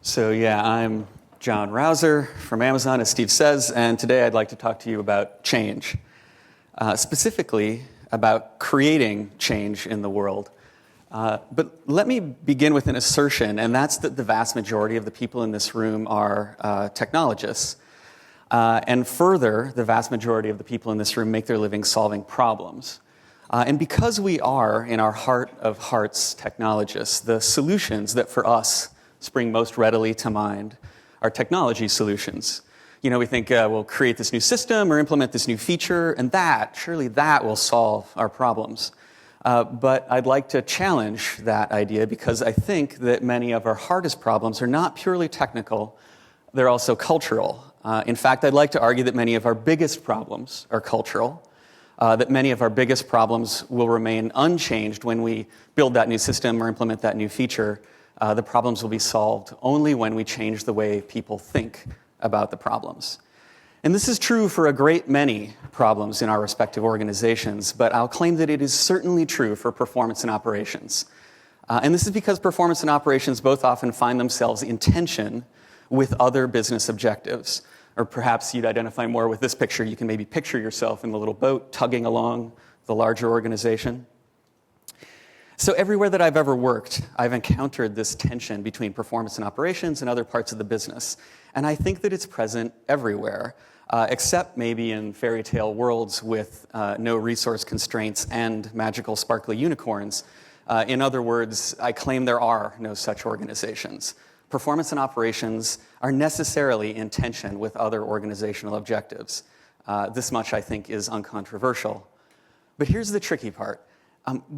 So yeah, I'm John Rauser from Amazon, as Steve says, and today I'd like to talk to you about change, specifically about creating change in the world. But let me begin with an assertion, and that's that the vast majority of the people in this room are technologists. And further, the vast majority of the people in this room make their living solving problems. And because we are, in our heart of hearts, technologists, the solutions that for us spring most readily to mind are technology solutions. You know, we think we'll create this new system or implement this new feature, and surely that will solve our problems. But I'd like to challenge that idea because I think that many of our hardest problems are not purely technical, they're also cultural. In fact, I'd like to argue that many of our biggest problems are cultural, that many of our biggest problems will remain unchanged when we build that new system or implement that new feature. The problems will be solved only when we change the way people think about the problems. And this is true for a great many problems in our respective organizations, but I'll claim that it is certainly true for performance and operations. And this is because performance and operations both often find themselves in tension with other business objectives. Or perhaps you'd identify more with this picture. You can maybe picture yourself in the little boat tugging along the larger organization. So everywhere that I've ever worked, I've encountered this tension between performance and operations and other parts of the business. And I think that it's present everywhere, except maybe in fairy tale worlds with no resource constraints and magical sparkly unicorns. In other words, I claim there are no such organizations. Performance and operations are necessarily in tension with other organizational objectives. This much, I think, is uncontroversial. But here's the tricky part.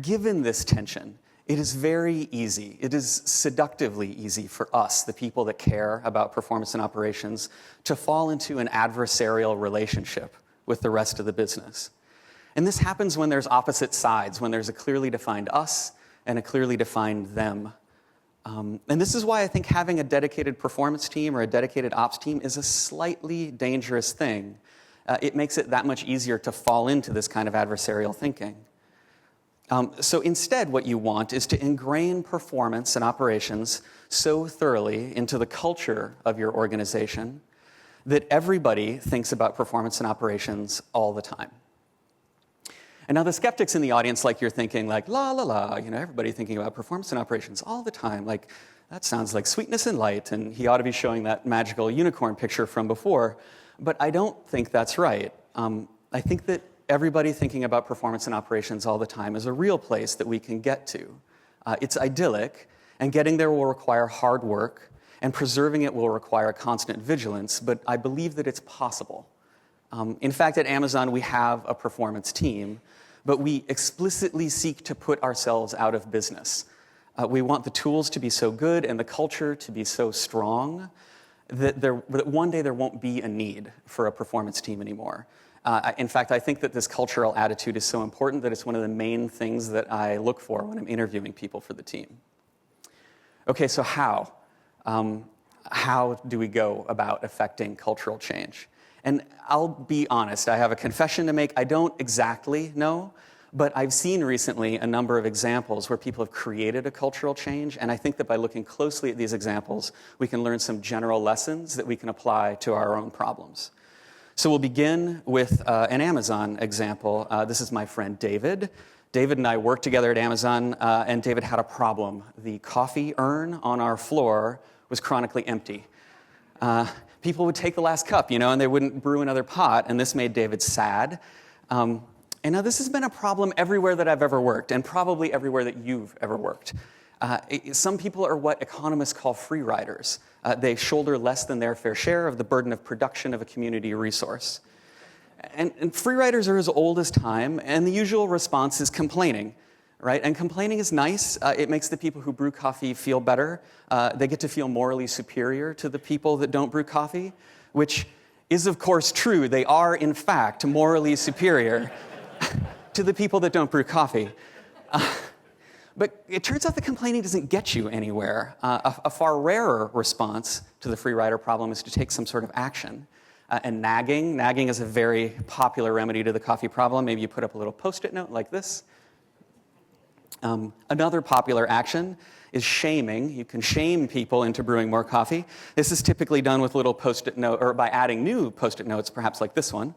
Given this tension, it is very easy, it is seductively easy for us, the people that care about performance and operations, to fall into an adversarial relationship with the rest of the business. And this happens when there's opposite sides, when there's a clearly defined us and a clearly defined them. And this is why I think having a dedicated performance team or a dedicated ops team is a slightly dangerous thing. It makes it that much easier to fall into this kind of adversarial thinking. So instead, what you want is to ingrain performance and operations so thoroughly into the culture of your organization that everybody thinks about performance and operations all the time. And now the skeptics in the audience, like you're thinking, like, la, la, la, everybody thinking about performance and operations all the time. Like, that sounds like sweetness and light, and he ought to be showing that magical unicorn picture from before. But I don't think that's right. I think that everybody thinking about performance and operations all the time is a real place that we can get to. It's idyllic, and getting there will require hard work, and preserving it will require constant vigilance, but I believe that it's possible. In fact, at Amazon, we have a performance team, but we explicitly seek to put ourselves out of business. We want the tools to be so good and the culture to be so strong that one day there won't be a need for a performance team anymore. In fact, I think that this cultural attitude is so important that it's one of the main things that I look for when I'm interviewing people for the team. Okay, so how? How do we go about affecting cultural change? And I'll be honest, I have a confession to make. I don't exactly know, but I've seen recently a number of examples where people have created a cultural change, and I think that by looking closely at these examples, we can learn some general lessons that we can apply to our own problems. So we'll begin with an Amazon example. This is my friend David. David and I worked together at Amazon, and David had a problem. The coffee urn on our floor was chronically empty. People would take the last cup, and they wouldn't brew another pot, and this made David sad. And now this has been a problem everywhere that I've ever worked, and probably everywhere that you've ever worked. Some people are what economists call free riders. They shoulder less than their fair share of the burden of production of a community resource. And free riders are as old as time, and the usual response is complaining. Right? And complaining is nice. It makes the people who brew coffee feel better. They get to feel morally superior to the people that don't brew coffee, which is, of course, true. They are, in fact, morally superior to the people that don't brew coffee. But it turns out that complaining doesn't get you anywhere. A far rarer response to the free rider problem is to take some sort of action. And nagging is a very popular remedy to the coffee problem. Maybe you put up a little Post-it note like this. Another popular action is shaming. You can shame people into brewing more coffee. This is typically done with little Post-it note, or by adding new Post-it notes, perhaps like this one.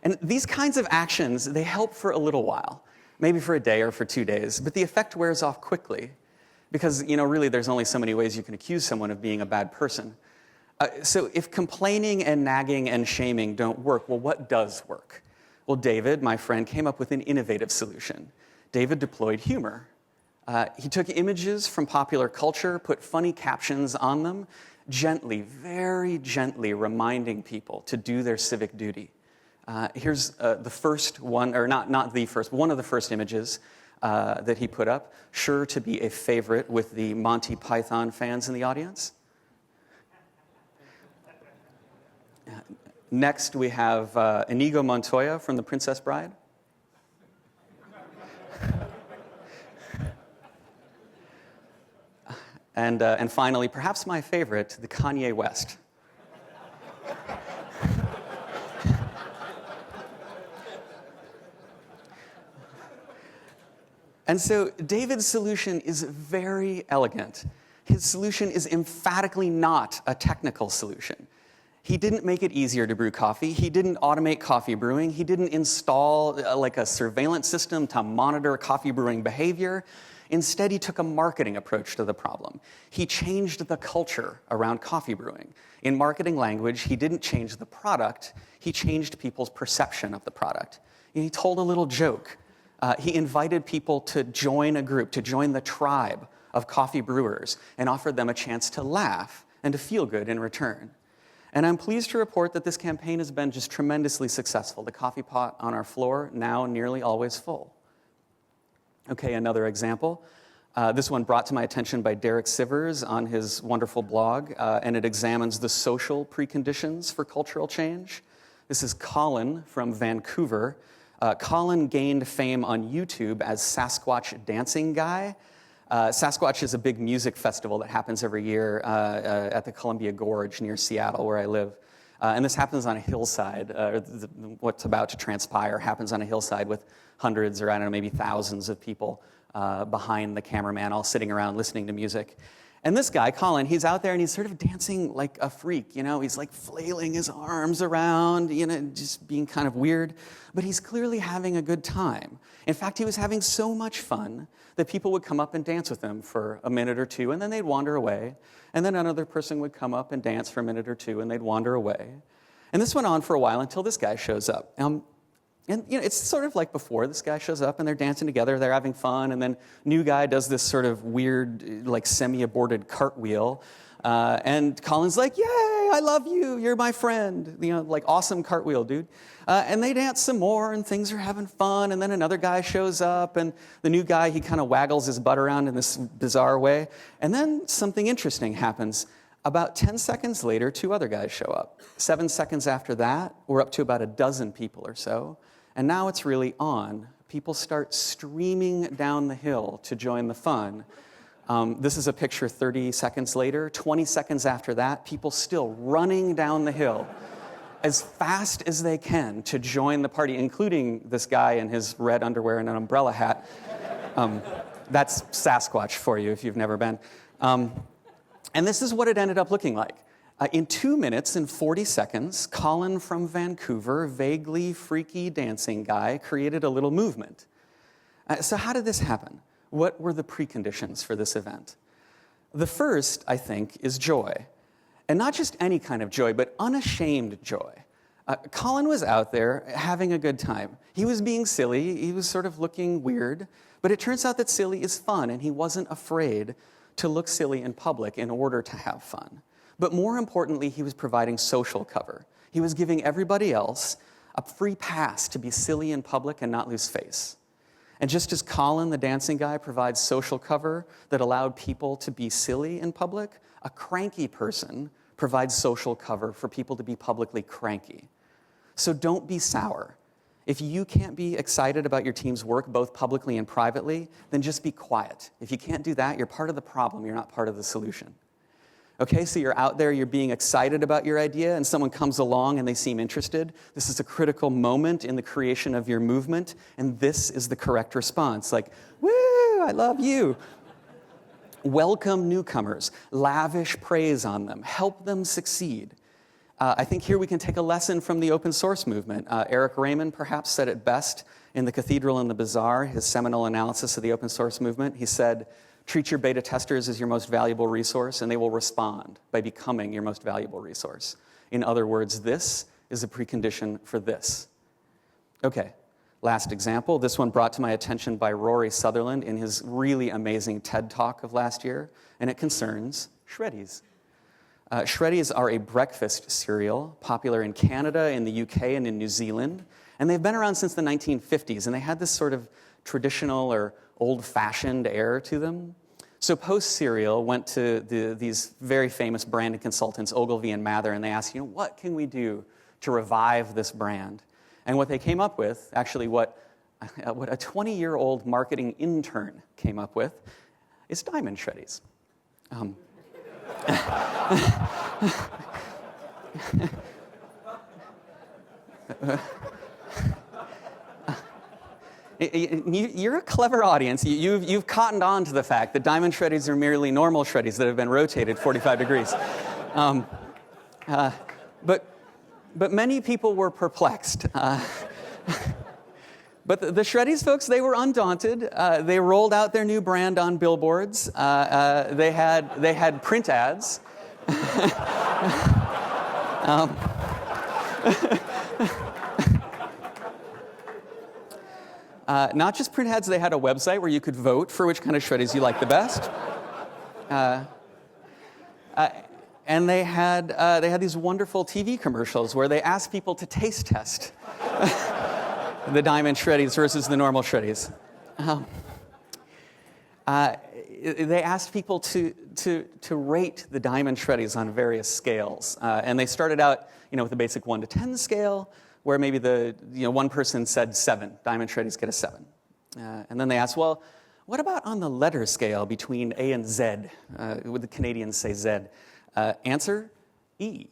And these kinds of actions, they help for a little while, maybe for a day or for 2 days, but the effect wears off quickly because, really there's only so many ways you can accuse someone of being a bad person. So if complaining and nagging and shaming don't work, well, what does work? Well, David, my friend, came up with an innovative solution. David deployed humor. He took images from popular culture, put funny captions on them, gently, very gently reminding people to do their civic duty. Here's the first one, or not the first, but one of the first images that he put up, sure to be a favorite with the Monty Python fans in the audience. Next, we have Inigo Montoya from The Princess Bride. And finally, perhaps my favorite, the Kanye West. And so David's solution is very elegant. His solution is emphatically not a technical solution. He didn't make it easier to brew coffee. He didn't automate coffee brewing. He didn't install like a surveillance system to monitor coffee brewing behavior. Instead, he took a marketing approach to the problem. He changed the culture around coffee brewing. In marketing language, he didn't change the product. He changed people's perception of the product. And he told a little joke. He invited people to join a group, to join the tribe of coffee brewers, and offered them a chance to laugh and to feel good in return. And I'm pleased to report that this campaign has been just tremendously successful. The coffee pot on our floor, now nearly always full. Okay, another example. This one brought to my attention by Derek Sivers on his wonderful blog, and it examines the social preconditions for cultural change. This is Colin from Vancouver. Colin gained fame on YouTube as Sasquatch Dancing Guy. Sasquatch is a big music festival that happens every year at the Columbia Gorge near Seattle, where I live. And this happens on a hillside. What's about to transpire happens on a hillside with hundreds or, I don't know, maybe thousands of people behind the cameraman all sitting around listening to music. And this guy, Colin, he's out there and he's sort of dancing like a freak, He's like flailing his arms around, just being kind of weird. But he's clearly having a good time. In fact, he was having so much fun that people would come up and dance with him for a minute or two, and then they'd wander away. And then another person would come up and dance for a minute or two, and they'd wander away. And this went on for a while until this guy shows up. And it's sort of like before. This guy shows up and they're dancing together, they're having fun, and then new guy does this sort of weird, like semi-aborted cartwheel. And Colin's like, "Yay, I love you, you're my friend." Like awesome cartwheel, dude. And they dance some more and things are having fun, and then another guy shows up, and the new guy, he kind of waggles his butt around in this bizarre way. And then something interesting happens. About 10 seconds later, 2 other guys show up. 7 seconds after that, we're up to about a dozen people or so. And now it's really on. People start streaming down the hill to join the fun. This is a picture 30 seconds later. 20 seconds after that, people still running down the hill as fast as they can to join the party, including this guy in his red underwear and an umbrella hat. That's Sasquatch for you if you've never been. And this is what it ended up looking like. In 2 minutes and 40 seconds, Colin from Vancouver, vaguely freaky dancing guy, created a little movement. So how did this happen? What were the preconditions for this event? The first, I think, is joy. And not just any kind of joy, but unashamed joy. Colin was out there having a good time. He was being silly. He was sort of looking weird. But it turns out that silly is fun, and he wasn't afraid to look silly in public in order to have fun. But more importantly, he was providing social cover. He was giving everybody else a free pass to be silly in public and not lose face. And just as Colin, the dancing guy, provides social cover that allowed people to be silly in public, a cranky person provides social cover for people to be publicly cranky. So don't be sour. If you can't be excited about your team's work, both publicly and privately, then just be quiet. If you can't do that, you're part of the problem, you're not part of the solution. Okay, so you're out there, you're being excited about your idea, and someone comes along and they seem interested. This is a critical moment in the creation of your movement, and this is the correct response. Like, woo, I love you. Welcome newcomers, lavish praise on them, help them succeed. I think here we can take a lesson from the open source movement. Eric Raymond perhaps said it best in The Cathedral and the Bazaar, his seminal analysis of the open source movement. He said, treat your beta testers as your most valuable resource, and they will respond by becoming your most valuable resource. In other words, this is a precondition for this. Okay, last example. This one brought to my attention by Rory Sutherland in his really amazing TED Talk of last year, and it concerns Shreddies. Shreddies are a breakfast cereal, popular in Canada, in the UK, and in New Zealand. And they've been around since the 1950s, and they had this sort of traditional or old-fashioned air to them. So Post Cereal went to these very famous branding consultants, Ogilvy and Mather, and they asked, what can we do to revive this brand? And what they came up with, actually what a 20-year-old marketing intern came up with, is Diamond Shreddies. You're a clever audience. You've cottoned on to the fact that Diamond Shreddies are merely normal Shreddies that have been rotated 45 degrees. But many people were perplexed. But the Shreddies folks, they were undaunted. They rolled out their new brand on billboards. They had print ads. Not just print ads, they had a website where you could vote for which kind of Shreddies you liked the best. And they had these wonderful TV commercials where they asked people to taste test the Diamond Shreddies versus the normal Shreddies. They asked people to rate the Diamond Shreddies on various scales, and they started out, with a basic 1 to 10 scale, where maybe one person said 7. Diamond Shreddies get a 7, and then they asked, well, what about on the letter scale between A and Z? Would the Canadians say Z? Answer: E.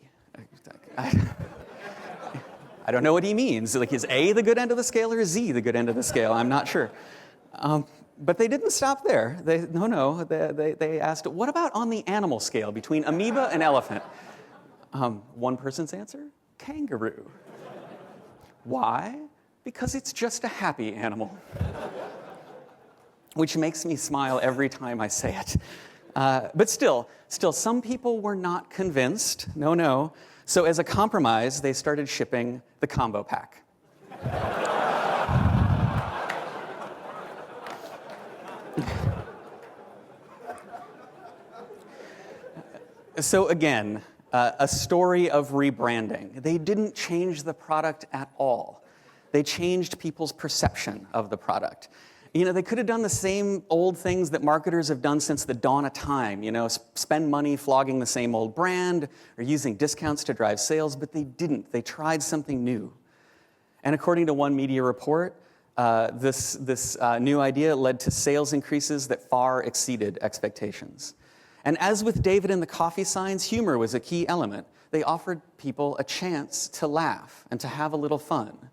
I don't know what he means. Like, is A the good end of the scale or is Z the good end of the scale? I'm not sure. But they didn't stop there. They asked, what about on the animal scale between amoeba and elephant? One person's answer: kangaroo. Why? Because it's just a happy animal. Which makes me smile every time I say it. But still, some people were not convinced. No. So as a compromise, they started shipping the combo pack. So again, a story of rebranding. They didn't change the product at all. They changed people's perception of the product. They could have done the same old things that marketers have done since the dawn of time, spend money flogging the same old brand or using discounts to drive sales, but they didn't. They tried something new. And according to one media report, this new idea led to sales increases that far exceeded expectations. And as with David and the coffee signs, humor was a key element. They offered people a chance to laugh and to have a little fun.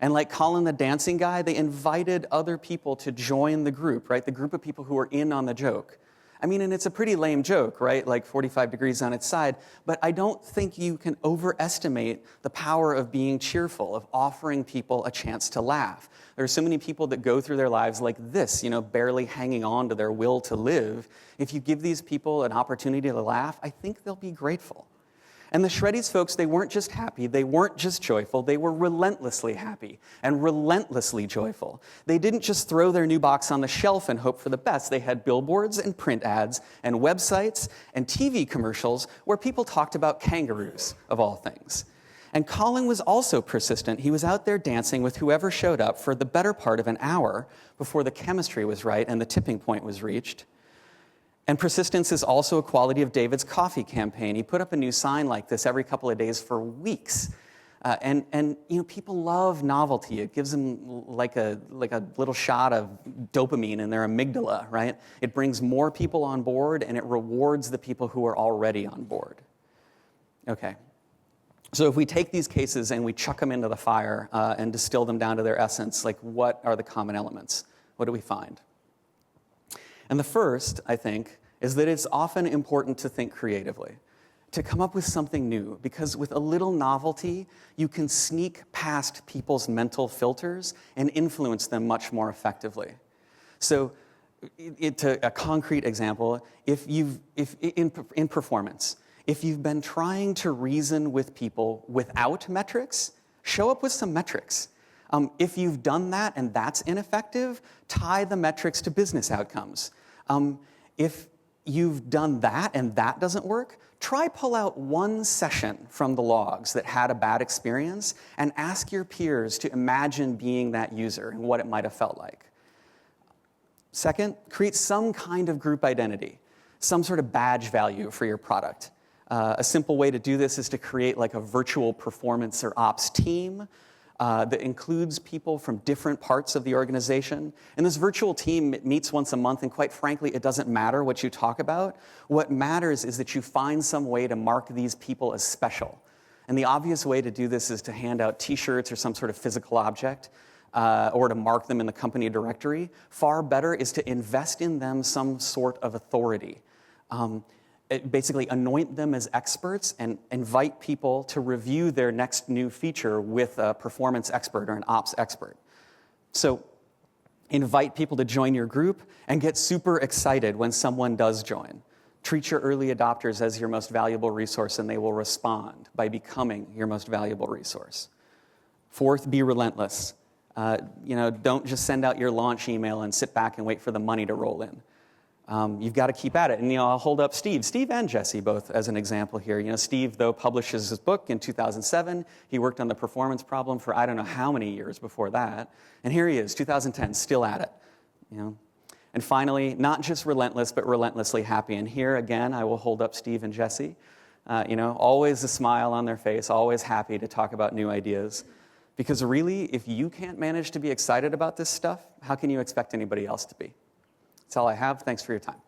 And like Colin the dancing guy, they invited other people to join the group, right? The group of people who were in on the joke. And it's a pretty lame joke, right? Like 45 degrees on its side. But I don't think you can overestimate the power of being cheerful, of offering people a chance to laugh. There are so many people that go through their lives like this, barely hanging on to their will to live. If you give these people an opportunity to laugh, I think they'll be grateful. And the Shreddies folks, they weren't just happy, they weren't just joyful, they were relentlessly happy and relentlessly joyful. They didn't just throw their new box on the shelf and hope for the best. They had billboards and print ads and websites and TV commercials where people talked about kangaroos, of all things. And Colin was also persistent. He was out there dancing with whoever showed up for the better part of an hour before the chemistry was right and the tipping point was reached. And persistence is also a quality of David's coffee campaign. He put up a new sign like this every couple of days for weeks. And people love novelty. It gives them like a little shot of dopamine in their amygdala, right? It brings more people on board, and it rewards the people who are already on board. Okay. So if we take these cases and we chuck them into the fire and distill them down to their essence, like what are the common elements? What do we find? And the first, I think, is that it's often important to think creatively, to come up with something new, because with a little novelty, you can sneak past people's mental filters and influence them much more effectively. So, a concrete example, if in performance, if you've been trying to reason with people without metrics, show up with some metrics. If you've done that and that's ineffective, tie the metrics to business outcomes. If you've done that and that doesn't work, try pull out one session from the logs that had a bad experience and ask your peers to imagine being that user and what it might have felt like. Second, create some kind of group identity, some sort of badge value for your product. A simple way to do this is to create like a virtual performance or ops team that includes people from different parts of the organization. And this virtual team meets once a month, and quite frankly, it doesn't matter what you talk about. What matters is that you find some way to mark these people as special. And the obvious way to do this is to hand out T-shirts or some sort of physical object, or to mark them in the company directory. Far better is to invest in them some sort of authority. Basically anoint them as experts and invite people to review their next new feature with a performance expert or an ops expert. So invite people to join your group and get super excited when someone does join. Treat your early adopters as your most valuable resource, and they will respond by becoming your most valuable resource. Fourth, be relentless. Don't just send out your launch email and sit back and wait for the money to roll in. You've got to keep at it. And I'll hold up Steve and Jesse both as an example here. Steve, though, publishes his book in 2007. He worked on the performance problem for I don't know how many years before that. And here he is, 2010, still at it. And finally, not just relentless, but relentlessly happy. And here, again, I will hold up Steve and Jesse. Always a smile on their face, always happy to talk about new ideas. Because really, if you can't manage to be excited about this stuff, how can you expect anybody else to be? That's all I have. Thanks for your time.